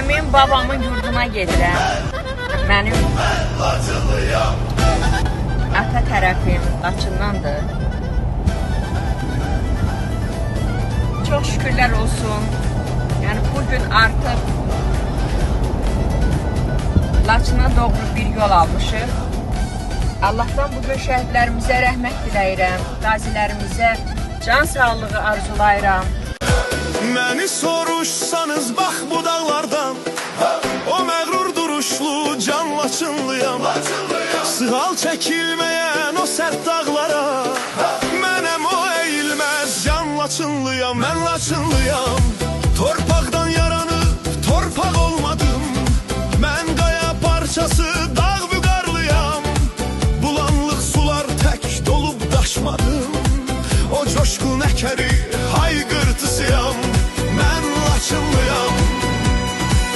Əmim babamın yurduna gedirəm. Mənim ata tərəfim Laçındandır. Çox şükürlər olsun. Yəni bugün artıq Laçına doğru bir yol almışıq. Allah'tan bugün şəhidlərimizə rəhmət diləyirəm. Qazilərimizə can sağlığı arzulayıram. Məni soruşsanız bax bu dağlardan, o məğrur duruşlu can Laçınlıyam. Sığal çəkilməyən o sərt dağlara, mənəm o eğilməz can Laçınlıyam. Mən Laçınlıyam, torpaqdan yaranıb torpaq olmadım. Mən qaya parçası dağ vüqarlıyam. Bulanlıq sular tək dolub daşmadım. O coşqun əkəri hayqırtısıyam. Mən Laçınlıyam.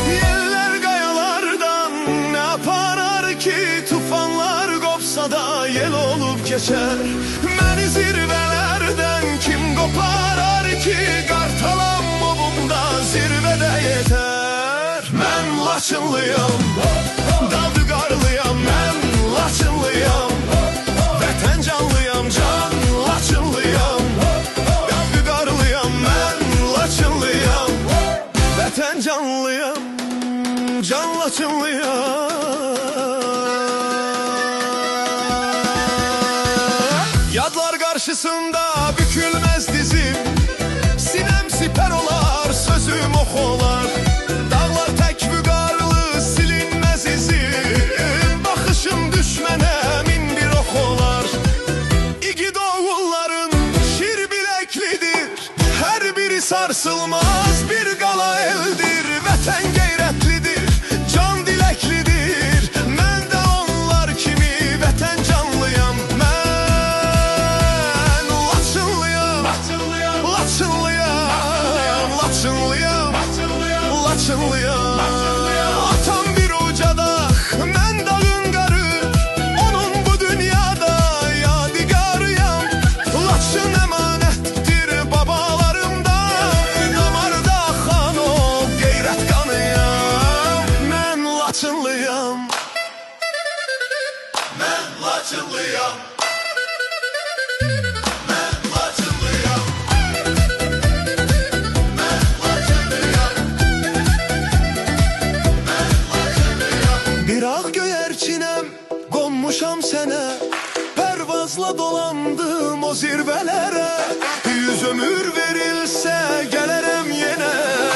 Yeller qayalardan ne aparar ki, tufanlar qopsa da yel olub keçər. Məni zirvələrdən kim qoparar ki, qartalam ovumda zirvədə yetər. Mən Laçınlıyam, dağ vüqarlıyam. Mən Laçınlıyam, vətən canlıyam, can Laçınlıyam. Dağ vüqarlıyam, mən Laçınlıyam, vətən canlıyam, can Laçınlıyam. Yadlar karşısında bükülmez dizim, sinem siper olar, sözüm ox olar. Dağlar tək vüqarlı, silinmez izim. Baxışım düşmənə min bir ox olar. İgid oğulların şir biləklidir, hər biri sarsılmaz bir qala eldir. Vətən qeyrətlidir, can diləklidir. Mən də onlar kimi vətən canlıyam. Mən Laçınlıyam, Laçınlıyam, Laçınlıyam, Laçınlıyam.